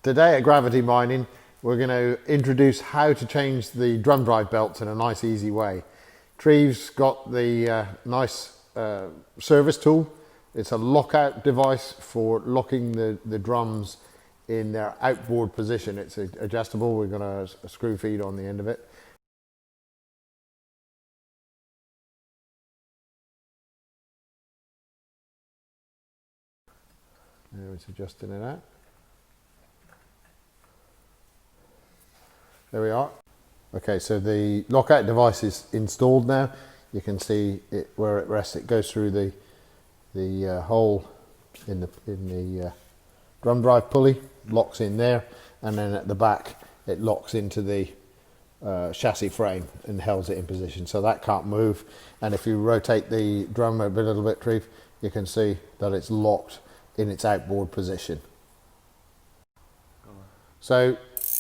Today at Gravity Mining, we're going to introduce how to change the drum drive belts in a nice, easy way. Treve's got the nice service tool. It's a lockout device for locking the drums in their outboard position. It's adjustable. We've got a screw feed on the end of it. There, it's adjusting it out. There we are. Okay, so the lockout device is installed now. You can see it where it rests. It goes through the hole in the drum drive pulley, locks in there, and then at the back it locks into the chassis frame and holds it in position. So that can't move. And if you rotate the drum a little bit, Treve, you can see that it's locked in its outboard position. So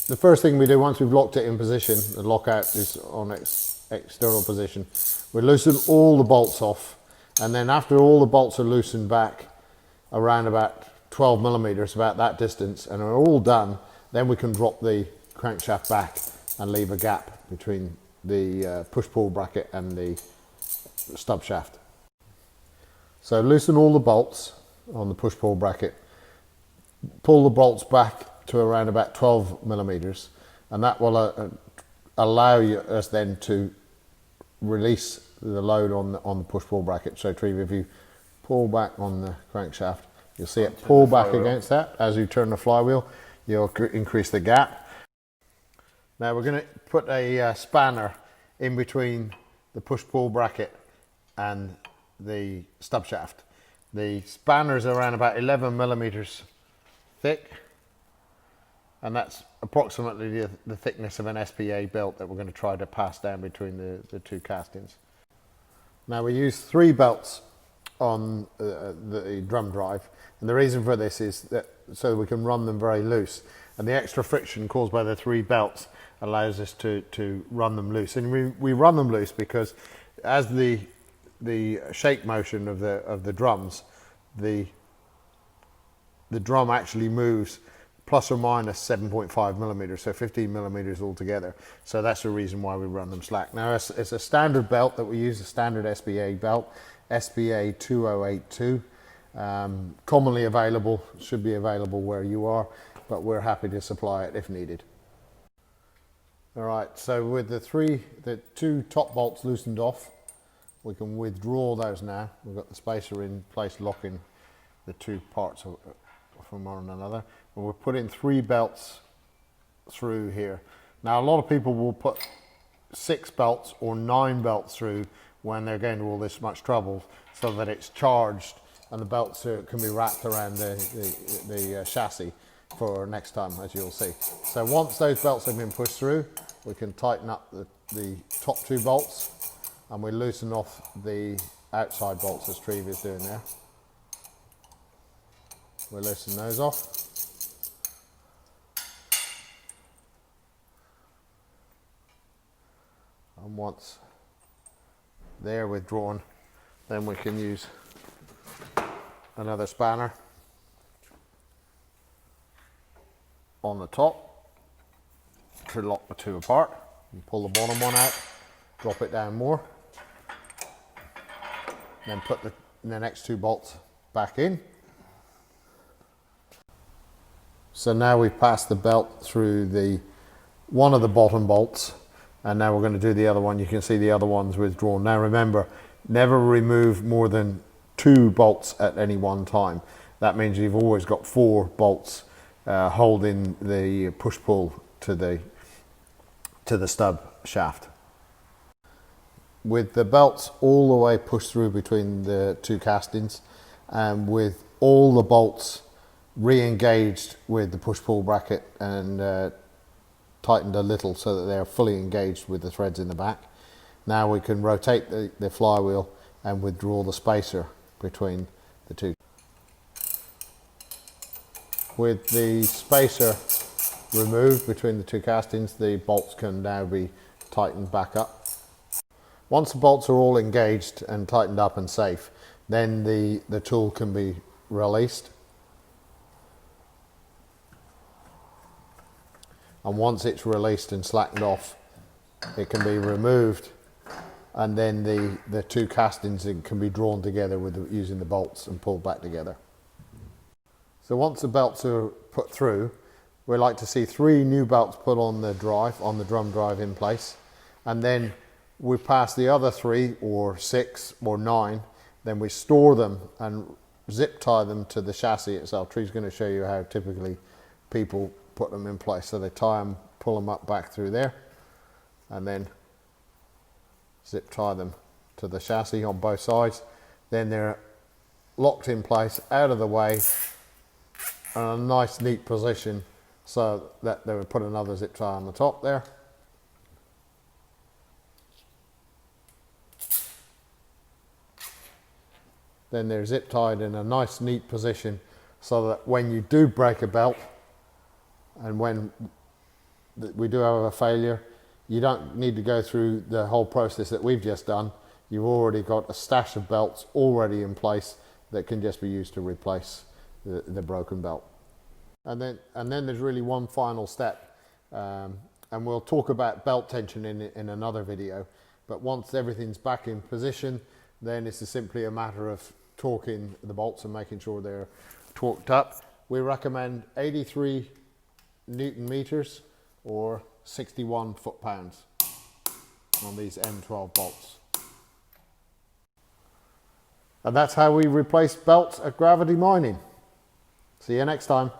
the first thing we do once we've locked it in position, the lockout is on its external position, we loosen all the bolts off, and then after all the bolts are loosened back around about 12 millimeters, about that distance, and are all done, then we can drop the crankshaft back and leave a gap between the push-pull bracket and the stub shaft. So loosen all the bolts on the push-pull bracket, pull the bolts back to around about 12 millimeters, and that will allow us then to release the load on the push-pull bracket. So Treve, if you pull back on the crankshaft, you'll see it pull back against that. As you turn the flywheel, you'll increase the gap. Now we're going to put a spanner in between the push-pull bracket and the stub shaft. The spanner is around about 11 millimeters thick, and that's approximately the thickness of an SPA belt that we're going to try to pass down between the two castings. Now we use 3 belts on the drum drive, and the reason for this is that so we can run them very loose, and the extra friction caused by the 3 belts allows us to run them loose. And we run them loose because as the shake motion of the drums, the drum actually moves plus or minus 7.5 millimeters, so 15 millimeters altogether. So that's the reason why we run them slack. Now it's a standard belt that we use, a standard SPA belt, SPA 2082, commonly available, should be available where you are, but we're happy to supply it if needed. All right, so with the 2 top bolts loosened off, we can withdraw those now. We've got the spacer in place locking the 2 parts from one another. And we're putting 3 belts through here. Now a lot of people will put 6 belts or 9 belts through when they're going to all this much trouble, so that it's charged and the belts can be wrapped around the chassis for next time, as you'll see. So once those belts have been pushed through, we can tighten up the top 2 bolts, and we loosen off the outside bolts as Treve is doing there. We'll loosen those off. And once they're withdrawn, then we can use another spanner on the top to lock the 2 apart. You pull the bottom one out, drop it down more, then put the next 2 bolts back in. So now we've passed the belt through one of the bottom bolts, and now we're going to do the other one. You can see the other one's withdrawn. Now remember, never remove more than 2 bolts at any one time. That means you've always got 4 bolts holding the push-pull to the stub shaft. With the belts all the way pushed through between the 2 castings, and with all the bolts re-engaged with the push-pull bracket and tightened a little so that they're fully engaged with the threads in the back, now we can rotate the flywheel and withdraw the spacer between the 2. With the spacer removed between the 2 castings, the bolts can now be tightened back up. Once the bolts are all engaged and tightened up and safe, then the tool can be released. and once it's released and slackened off, it can be removed, and then the two castings can be drawn together using the bolts and pulled back together. So once the belts are put through, we like to see 3 new belts put on the drive, on the drum drive in place, and then we pass the other 3 or 6 or 9, then we store them and zip tie them to the chassis itself. Tree's going to show you how typically people put them in place. So they tie them, pull them up back through there, and then zip tie them to the chassis on both sides. Then they're locked in place, out of the way, in a nice neat position, so that they would put another zip tie on the top there. Then they're zip tied in a nice neat position, so that when you do break a belt, and when we do have a failure, you don't need to go through the whole process that we've just done. You've already got a stash of belts already in place that can just be used to replace the broken belt. And then there's really one final step, and we'll talk about belt tension in another video. But once everything's back in position, then it's simply a matter of torquing the bolts and making sure they're torqued up. We recommend 83 Newton meters or 61 foot-pounds on these M12 bolts. And that's how we replace belts at Gravity Mining. See you next time.